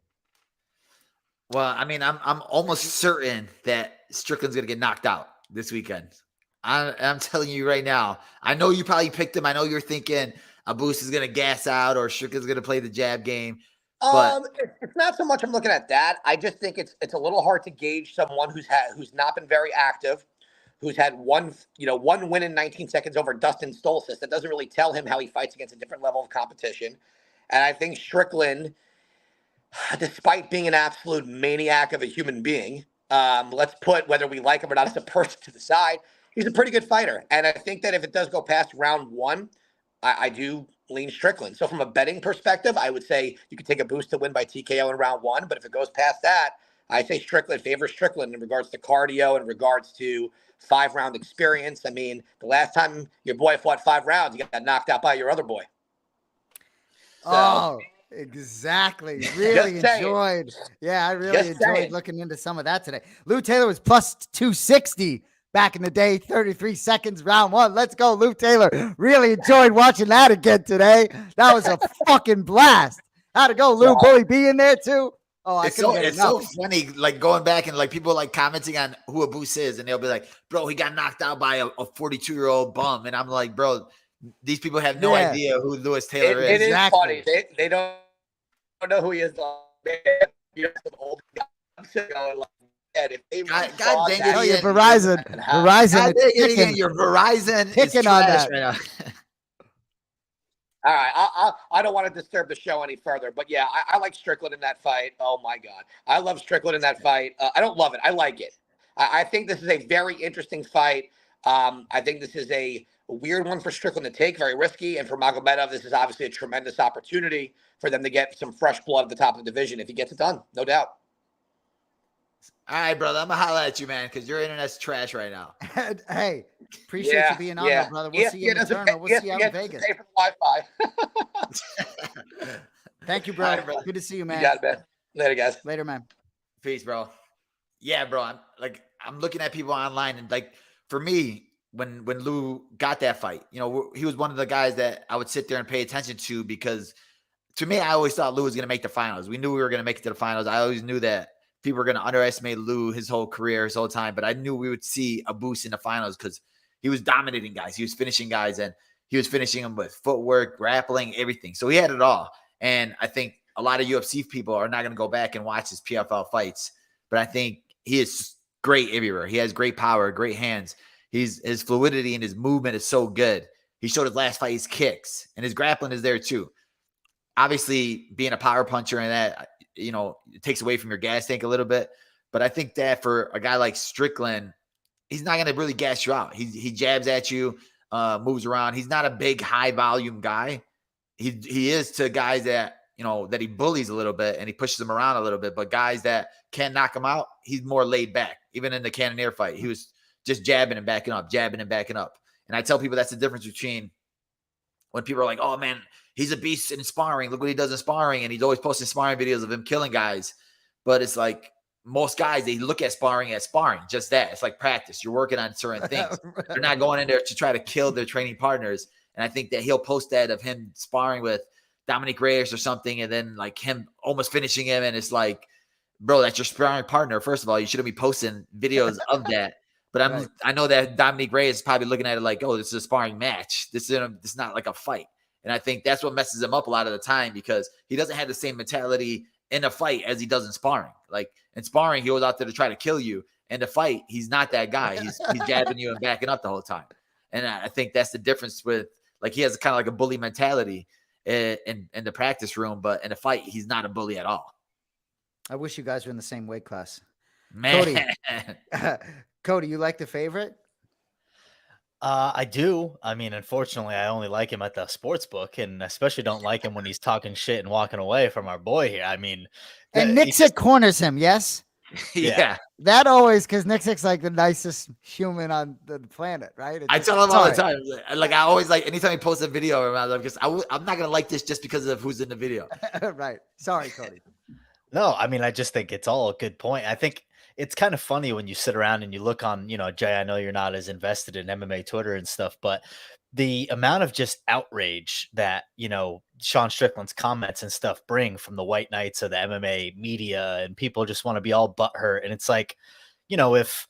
Well, I'm almost certain that Strickland's going to get knocked out this weekend. I'm telling you right now. I know you probably picked him. I know you're thinking Abus is going to gas out or Strickland's going to play the jab game. But It's not so much I'm looking at that. I just think it's a little hard to gauge someone who's not been very active, who's had one win in 19 seconds over Dustin Stoltzfus. That doesn't really tell him how he fights against a different level of competition. And I think Strickland, despite being an absolute maniac of a human being, let's put whether we like him or not as a person to the side, he's a pretty good fighter. And I think that if it does go past round one, I do lean Strickland. So from a betting perspective, I would say you could take a boost to win by TKO in round one. But if it goes past that, I say Strickland favors Strickland in regards to cardio, in regards to 5-round experience. I mean, the last time your boy fought 5 rounds, you got knocked out by your other boy. So, oh, exactly. Really enjoyed. Yeah, I really Just enjoyed saying. looking into some of that today. Lou Taylor was plus 260 back in the day, 33 seconds, round one. Let's go, Lou Taylor. Really enjoyed watching that again today. That was a fucking blast. How'd it go, Lou? Bully B in there too? Oh, I couldn't get it's enough. so funny, like going back and like people like commenting on who Abus is, and they'll be like, "Bro, he got knocked out by a 42-year-old bum," and I'm like, "Bro, these people have no Yeah. idea who Lewis Taylor It is." is Exactly. funny. They don't know who he is. Some old guys going like, if they God saw dang it, that- Oh, yeah, Ian. Verizon. Verizon. God is dang it, kicking. Ian, your Verizon is Picking on trash that. right now. All right, I don't want to disturb the show any further, but yeah, I like Strickland in that fight. Oh my God, I love Strickland in that fight. I don't love it, I like it. I think this is a very interesting fight. I think this is a weird one for Strickland to take, very risky, and for Magomedov, this is obviously a tremendous opportunity for them to get some fresh blood at the top of the division if he gets it done, no doubt. All right, brother, I'm gonna holler at you, man, because your internet's trash right now. Hey, appreciate you being on, though, brother. We'll see you in the tournament. We'll see you out in Vegas. Pay for the Wi-Fi. Thank you, bro. All right, brother. Good to see you, man. You got it, man. Later, guys. Later, man. Peace, bro. Yeah, bro. I'm looking at people online, and like for me, when Lou got that fight, you know, he was one of the guys that I would sit there and pay attention to because to me, I always thought Lou was going to make the finals. We knew we were going to make it to the finals. I always knew that people were going to underestimate Lou his whole career, his whole time, but I knew we would see a boost in the finals because he was dominating guys. He was finishing guys, and he was finishing them with footwork, grappling, everything. So he had it all. And I think a lot of UFC people are not going to go back and watch his PFL fights, but I think he is great everywhere. He has great power, great hands. His fluidity and his movement is so good. He showed his last fight his kicks, and his grappling is there too. Obviously, being a power puncher and that, you know, it takes away from your gas tank a little bit. But I think that for a guy like Strickland, he's not going to really gas you out. He jabs at you, moves around. He's not a big, high volume guy. He is to guys that, you know, that he bullies a little bit and he pushes them around a little bit. But guys that can knock him out, he's more laid back. Even in the Cannonier fight, he was just jabbing and backing up, jabbing and backing up. And I tell people that's the difference between when people are like, oh, man, he's a beast in sparring. Look what he does in sparring. And he's always posting sparring videos of him killing guys. But it's like most guys, they look at sparring as sparring, just that. It's like practice. You're working on certain things. They're not going in there to try to kill their training partners. And I think that he'll post that of him sparring with Dominic Reyes or something, and then like him almost finishing him. And it's like, bro, that's your sparring partner. First of all, you shouldn't be posting videos of that. But I know that Dominic Reyes is probably looking at it like, oh, this is a sparring match. This is not like a fight. And I think that's what messes him up a lot of the time because he doesn't have the same mentality in a fight as he does in sparring. Like in sparring, he goes out there to try to kill you. In the fight, he's not that guy. He's jabbing you and backing up the whole time. And I think that's the difference with, like, he has kind of like a bully mentality in the practice room, but in a fight, he's not a bully at all. I wish you guys were in the same weight class. Man. Cody, you like the favorite? I do. I mean, unfortunately, I only like him at the sports book, and especially don't like him when he's talking shit and walking away from our boy here. I mean, And Nixick corners him, yes? Yeah. That always, because Nixick's like the nicest human on the planet, right? I tell him all the time. Like, I always like, anytime he posts a video around, I'm not going to like this just because of who's in the video. Right. Sorry, Cody. No, I mean, I just think it's all a good point. I think it's kind of funny when you sit around and you look on, you know, Jay, I know you're not as invested in MMA Twitter and stuff, but the amount of just outrage that, you know, Sean Strickland's comments and stuff bring from the white knights of the MMA media, and people just want to be all butthurt. And it's like, you know, if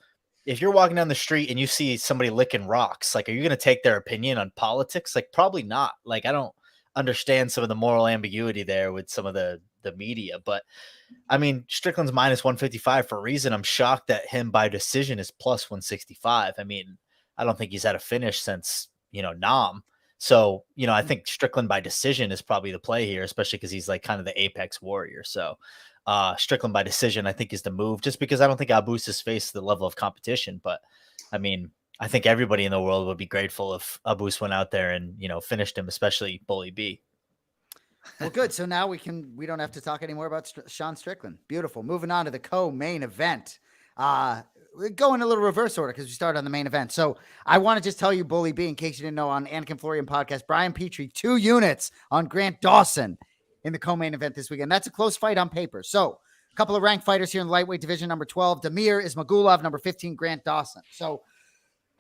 if you're walking down the street and you see somebody licking rocks, like, are you going to take their opinion on politics? Like, probably not. Like, I don't understand some of the moral ambiguity there with some of the media, but I mean, Strickland's minus 155 for a reason. I'm shocked that him by decision is plus 165. I mean, I don't think he's had a finish since, Nam. So, I think Strickland by decision is probably the play here, especially because he's like kind of the apex warrior. So Strickland by decision, I think, is the move, just because I don't think Abus has faced the level of competition. But I mean, I think everybody in the world would be grateful if Abus went out there and, finished him, especially Bully B. Well, good. So now we don't have to talk anymore about Sean Strickland. Beautiful. Moving on to the co-main event. We're going a little reverse order because we started on the main event. So I want to just tell you, Bully B, in case you didn't know, on Anik and Florian Podcast, Brian Petrie, 2 units on Grant Dawson in the co-main event this weekend. That's a close fight on paper. So a couple of ranked fighters here in the lightweight division. Number 12, Damir is Magulov. Number 15, Grant Dawson. So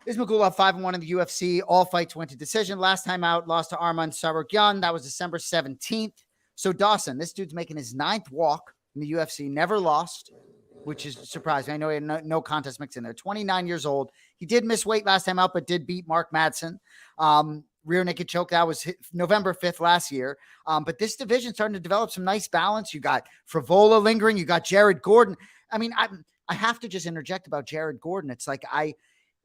is Magulov 5-1 in the UFC? All fights went to decision. Last time out, lost to Arman Sarukyan. That was December 17th. So Dawson, this dude's making his 9th walk in the UFC. Never lost, which is surprising. I know he had no contest mixed in there. 29 years old. He did miss weight last time out, but did beat Mark Madsen. Rear naked choke. That was November 5th last year. But this division starting to develop some nice balance. You got Frivola lingering. You got Jared Gordon. I mean, I have to just interject about Jared Gordon. It's like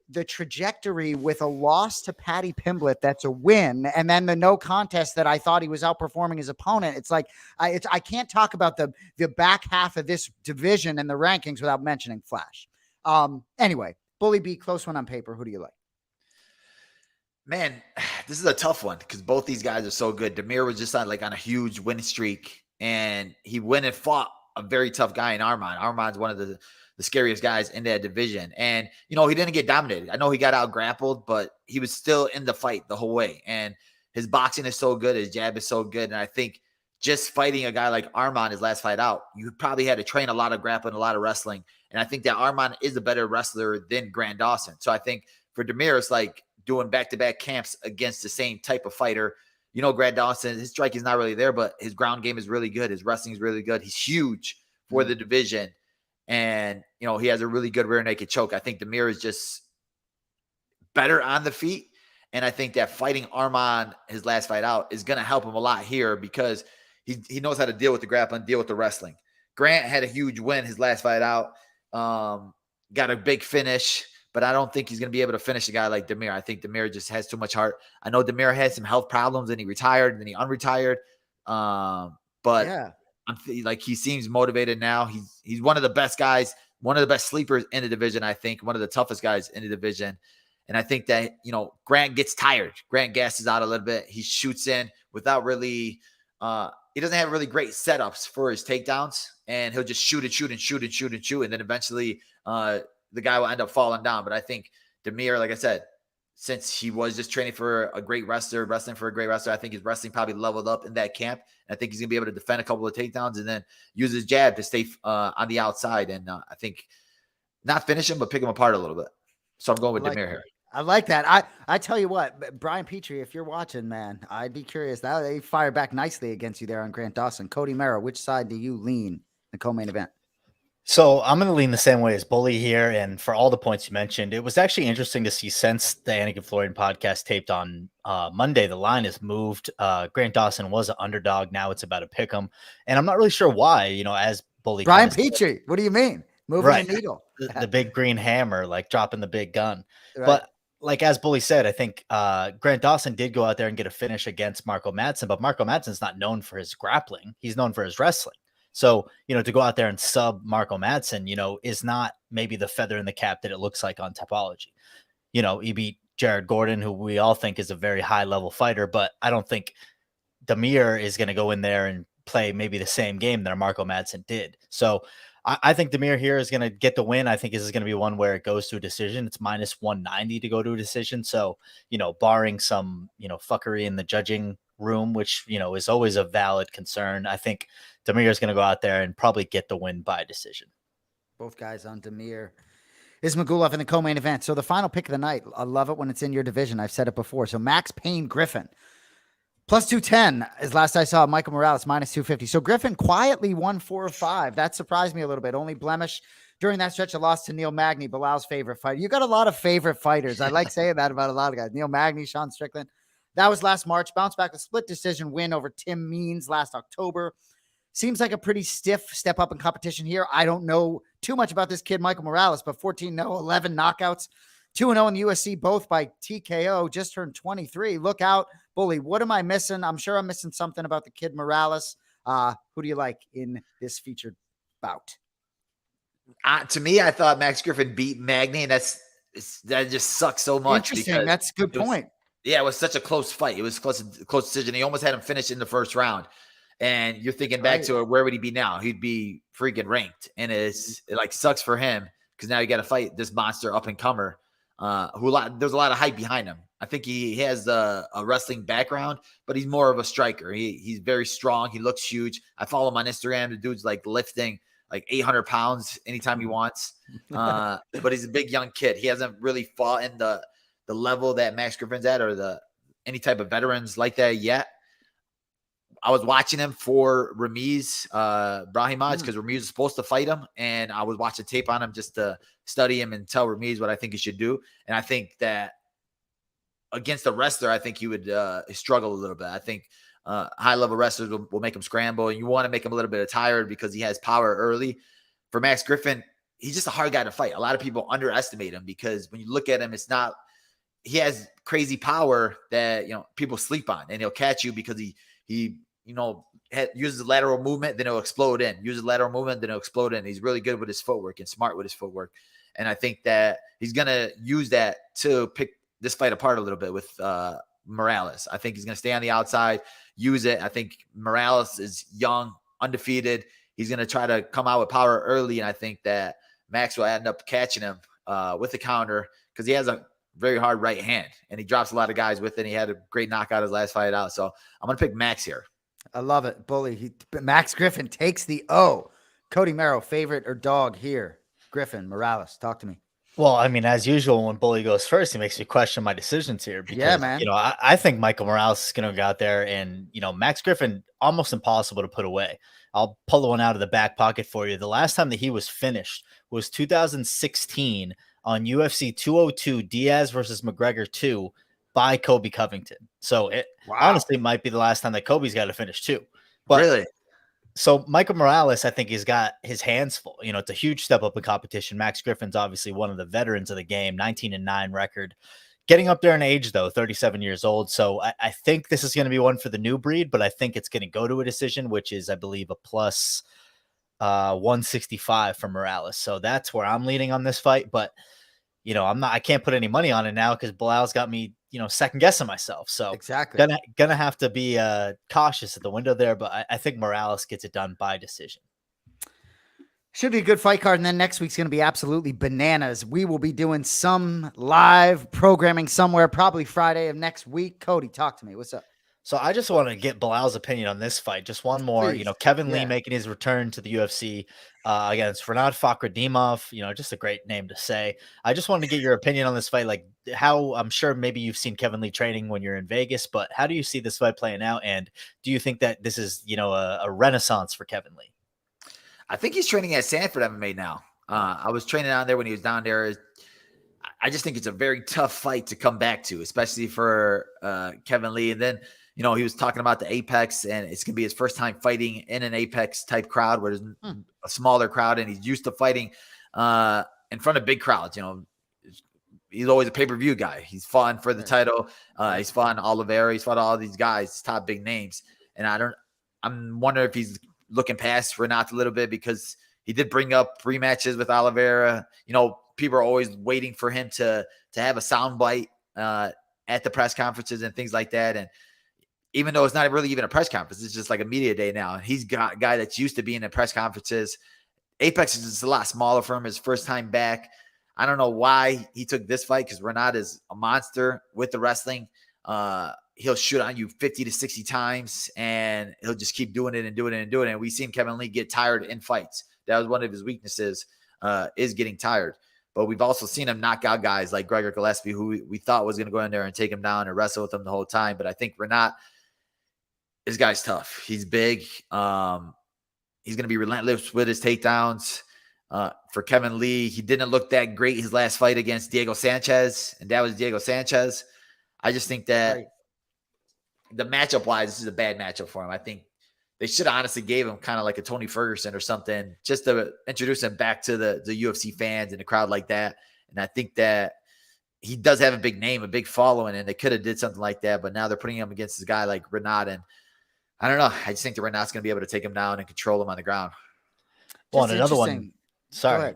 the trajectory with a loss to Paddy Pimblett, that's a win, and then the no contest that I thought he was outperforming his opponent. It's like I can't talk about the back half of this division and the rankings without mentioning Flash. Anyway, Bully B, close one on paper. Who do you like? Man, this is a tough one because both these guys are so good. Damir was just on a huge win streak, and he went and fought a very tough guy in Arman. Arman's one of the scariest guys in that division. And, he didn't get dominated. I know he got out grappled, but he was still in the fight the whole way. And his boxing is so good. His jab is so good. And I think just fighting a guy like Arman his last fight out, you probably had to train a lot of grappling, a lot of wrestling. And I think that Arman is a better wrestler than Grant Dawson. So I think for Damir, it's like doing back-to-back camps against the same type of fighter. Grant Dawson, his strike is not really there, but his ground game is really good. His wrestling is really good. He's huge for the division. And, he has a really good rear naked choke. I think Damir is just better on the feet. And I think that fighting Arman his last fight out is going to help him a lot here because he knows how to deal with the grappling, deal with the wrestling. Grant had a huge win his last fight out, got a big finish, but I don't think he's going to be able to finish a guy like Damir. I think Damir just has too much heart. I know Damir had some health problems and he retired and then he unretired. But yeah. He seems motivated now. He's one of the best guys, one of the best sleepers in the division, I think, one of the toughest guys in the division. And I think that, Grant gets tired. Grant gasses out a little bit. He shoots in without really he doesn't have really great setups for his takedowns, and he'll just shoot. And then eventually the guy will end up falling down. But I think Damir, like I said, since he was just training for a great wrestler, wrestling for a great wrestler, I think his wrestling probably leveled up in that camp. I think he's going to be able to defend a couple of takedowns and then use his jab to stay on the outside. And I think not finish him, but pick him apart a little bit. So I'm going with Damir here. I like that. I tell you what, Brian Petrie, if you're watching, man, I'd be curious. They fire back nicely against you there on Grant Dawson. Cody Merrow, which side do you lean in the co-main event? So I'm going to lean the same way as Bully here. And for all the points you mentioned, it was actually interesting to see since the Anik and Florian podcast taped on Monday, the line has moved. Grant Dawson was an underdog. Now it's about to pick him. And I'm not really sure why, as Bully. Brian Petrie, what do you mean? Moving the needle. The big green hammer, like dropping the big gun. Right. But like as Bully said, I think Grant Dawson did go out there and get a finish against Marco Madsen, but Marco Madsen's not known for his grappling. He's known for his wrestling. So, to go out there and sub Marco Madsen, is not maybe the feather in the cap that it looks like on Tapology. He beat Jared Gordon, who we all think is a very high level fighter, but I don't think Damir is going to go in there and play maybe the same game that Marco Madsen did. So I think Damir here is going to get the win. I think this is going to be one where it goes to a decision. It's minus 190 to go to a decision. So, barring some, fuckery in the judging room, which, is always a valid concern, I think Damir is going to go out there and probably get the win by decision. Both guys on Damir. Is Magulov in the co-main event. So the final pick of the night, I love it when it's in your division. I've said it before. So Max Payne Griffin. Plus 210 is last I saw. Michael Morales minus 250. So Griffin quietly won 4 or 5. That surprised me a little bit. Only blemish during that stretch, a loss to Neil Magny, Belal's favorite fighter. You got a lot of favorite fighters. I like saying that about a lot of guys. Neil Magny, Sean Strickland. That was last March. Bounced back a split decision win over Tim Means last October. Seems like a pretty stiff step up in competition here. I don't know too much about this kid, Michael Morales, but 14-0, 11 knockouts, 2-0 in the UFC, both by TKO, just turned 23. Look out, Bully. What am I missing? I'm sure I'm missing something about the kid Morales. Who do you like in this featured bout? To me, I thought Max Griffin beat Magny, and that just sucks so much. Interesting. That's a good point. It was such a close fight. It was close decision. He almost had him finish in the first round. And you're thinking back to where would he be now? He'd be freaking ranked. And it like sucks for him because now you got to fight this monster up and comer. There's a lot of hype behind him. I think he has a wrestling background, but he's more of a striker. He's very strong. He looks huge. I follow him on Instagram. The dude's like lifting like 800 pounds anytime he wants. But he's a big young kid. He hasn't really fought in the level that Max Griffin's at or any type of veterans like that yet. I was watching him for Ramiz Brahimaj because Ramiz was supposed to fight him, and I was watching tape on him just to study him and tell Ramiz what I think he should do. And I think that against a wrestler, I think he would struggle a little bit. I think high-level wrestlers will make him scramble, and you want to make him a little bit tired because he has power early. For Max Griffin, he's just a hard guy to fight. A lot of people underestimate him because when you look at him, he has crazy power that people sleep on, and he'll catch you because he uses lateral movement, then he'll explode in. Uses lateral movement, then he'll explode in. He's really good with his footwork and smart with his footwork. And I think that he's going to use that to pick this fight apart a little bit with Morales. I think he's going to stay on the outside, use it. I think Morales is young, undefeated. He's going to try to come out with power early, and I think that Max will end up catching him with the counter because he has a very hard right hand, and he drops a lot of guys with it. And he had a great knockout his last fight out. So I'm going to pick Max here. I love it. Bully. Max Griffin takes the O. Cody Merrow, favorite or dog here? Griffin, Morales, talk to me. Well, I mean, as usual, when Bully goes first, he makes me question my decisions here. Because, yeah, man. I think Michael Morales is going to go out there and, Max Griffin, almost impossible to put away. I'll pull one out of the back pocket for you. The last time that he was finished was 2016 on UFC 202, Diaz versus McGregor 2 by Kobe Covington. So it honestly might be the last time that Kobe's got to finish too. But really? So Michael Morales, I think he's got his hands full. It's a huge step up in competition. Max Griffin's obviously one of the veterans of the game, 19-9 record. Getting up there in age, though, 37 years old. So I think this is going to be one for the new breed, but I think it's going to go to a decision, which is, I believe, a plus 165 for Morales. So that's where I'm leaning on this fight. But, I can't put any money on it now because Belal's got me, second guessing myself. So exactly gonna have to be cautious at the window there. But I think Morales gets it done by decision. Should be a good fight card. And then next week's going to be absolutely bananas. We will be doing some live programming somewhere, probably Friday of next week. Cody, talk to me. What's up? So I just want to get Belal's opinion on this fight. Just one more, Please. Kevin Lee making his return to the UFC against Renat Fakhretdimov, just a great name to say. I just wanted to get your opinion on this fight. Like how I'm sure maybe you've seen Kevin Lee training when you're in Vegas, but how do you see this fight playing out? And do you think that this is, a renaissance for Kevin Lee? I think he's training at Sanford MMA now. I was training down there when he was down there. I just think it's a very tough fight to come back to, especially for Kevin Lee. And then, he was talking about the Apex, and it's going to be his first time fighting in an Apex type crowd where there's a smaller crowd, and he's used to fighting in front of big crowds. He's always a pay-per-view guy. He's fought for the title. He's fought Oliveira. He's fought all these guys, top big names. And I'm wondering if he's looking past Renat a little bit because he did bring up rematches with Oliveira. People are always waiting for him to have a soundbite at the press conferences and things like that. And even though it's not really even a press conference, it's just like a media day now. He's got a guy that's used to being in press conferences. Apex is just a lot smaller for him. His first time back. I don't know why he took this fight because Renat is a monster with the wrestling. He'll shoot on you 50 to 60 times, and he'll just keep doing it and doing it and doing it. And we've seen Kevin Lee get tired in fights. That was one of his weaknesses, is getting tired. But we've also seen him knock out guys like Gregor Gillespie, who we thought was going to go in there and take him down and wrestle with him the whole time. But I think Renat, this guy's tough. He's big. He's going to be relentless with his takedowns. For Kevin Lee, he didn't look that great his last fight against Diego Sanchez, and that was Diego Sanchez. I just think that the matchup-wise, this is a bad matchup for him. I think they should have honestly gave him kind of like a Tony Ferguson or something just to introduce him back to the UFC fans and the crowd like that. And I think that he does have a big name, a big following, and they could have did something like that. But now they're putting him against this guy like Renat, and I don't know. I just think that Renat's going to be able to take him down and control him on the ground. Well, and another one. Sorry.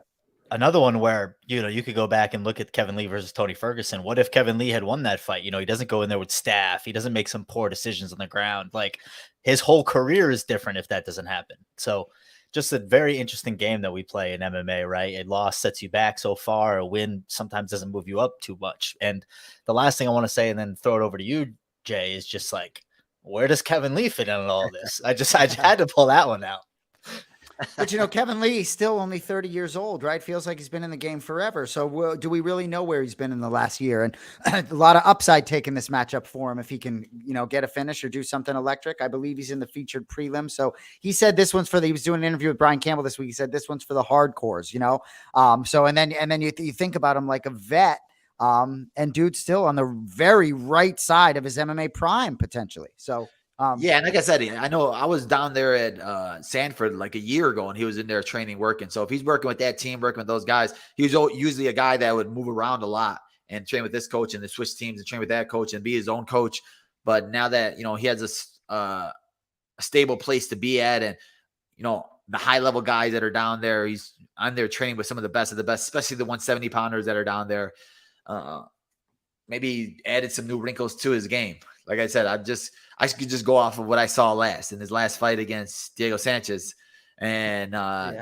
Another one where, you could go back and look at Kevin Lee versus Tony Ferguson. What if Kevin Lee had won that fight? He doesn't go in there with staff. He doesn't make some poor decisions on the ground. Like, his whole career is different if that doesn't happen. So just a very interesting game that we play in MMA, right? A loss sets you back so far. A win sometimes doesn't move you up too much. And the last thing I want to say, and then throw it over to you, Jay, is just like, where does Kevin Lee fit in all this? I had to pull that one out. But, Kevin Lee is still only 30 years old, right? Feels like he's been in the game forever. So do we really know where he's been in the last year? And a lot of upside taking this matchup for him if he can, get a finish or do something electric. I believe he's in the featured prelim. So he said this one's he was doing an interview with Brian Campbell this week. He said this one's for the hardcores, and then you think about him like a vet. And dude's still on the very right side of his MMA prime potentially. So yeah, and like I said, I know I was down there at Sanford like a year ago, and he was in there training, working. So if he's working with that team, working with those guys, he was usually a guy that would move around a lot and train with this coach and then switch teams and train with that coach and be his own coach. But now that, he has a stable place to be at, and, the high-level guys that are down there, he's on there training with some of the best, especially the 170-pounders that are down there. Maybe added some new wrinkles to his game. Like I said, I could just go off of what I saw in his last fight against Diego Sanchez, and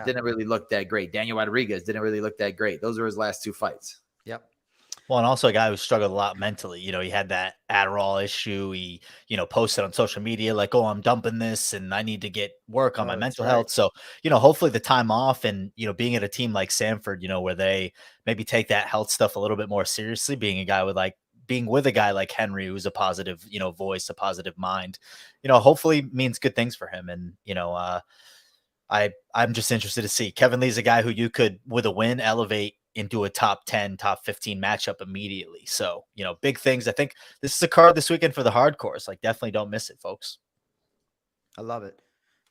didn't really look that great. Daniel Rodriguez didn't really look that great. Those were his last two fights. Yep. Well, and also a guy who struggled a lot mentally. He had that Adderall issue. He, posted on social media like, oh, I'm dumping this and I need to get work on my mental health. So, hopefully the time off and, being at a team like Sanford, where they maybe take that health stuff a little bit more seriously, being with a guy like Henry, who's a positive, voice, a positive mind, hopefully means good things for him. And, I'm just interested to see. Kevin Lee's a guy who you could, with a win, elevate into a top 10, top 15 matchup immediately. So, big things. I think this is a card this weekend for the hardcores. Like, definitely don't miss it, folks. I love it.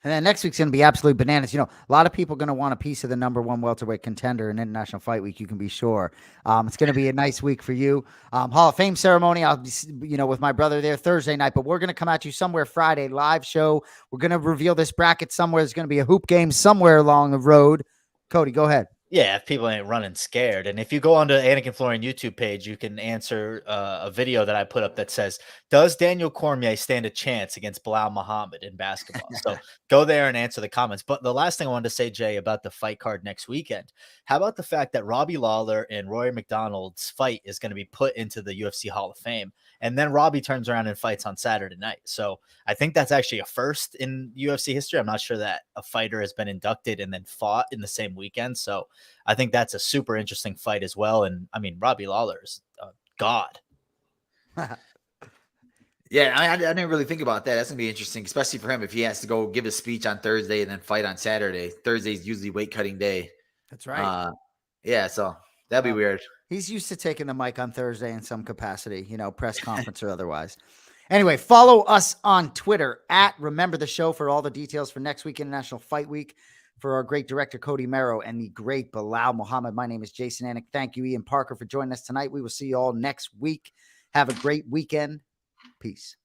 And then next week's going to be absolute bananas. A lot of people are going to want a piece of the number one welterweight contender in International Fight Week. You can be sure. It's going to be a nice week for you. Hall of Fame ceremony. I'll be, with my brother there Thursday night, but we're going to come at you somewhere Friday, live show. We're going to reveal this bracket somewhere. There's going to be a hoop game somewhere along the road. Cody, go ahead. Yeah, if people ain't running scared. And if you go onto Anik and Florian YouTube page, you can answer a video that I put up that says, does Daniel Cormier stand a chance against Belal Muhammad in basketball? So go there and answer the comments. But the last thing I wanted to say, Jay, about the fight card next weekend, how about the fact that Robbie Lawler and Rory McDonald's fight is going to be put into the UFC Hall of Fame? And then Robbie turns around and fights on Saturday night. So I think that's actually a first in UFC history. I'm not sure that a fighter has been inducted and then fought in the same weekend. So I think that's a super interesting fight as well. And I mean, Robbie Lawler is a god. Yeah, I didn't really think about that. That's going to be interesting, especially for him if he has to go give a speech on Thursday and then fight on Saturday. Thursday's usually weight cutting day. That's right. Yeah, so that'd be weird. He's used to taking the mic on Thursday in some capacity, press conference or otherwise. Anyway, follow us on Twitter at Remember the Show for all the details for next week, International Fight Week, for our great director, Cody Merrow, and the great Belal Muhammad. My name is Jason Anik. Thank you, Ian Parker, for joining us tonight. We will see you all next week. Have a great weekend. Peace.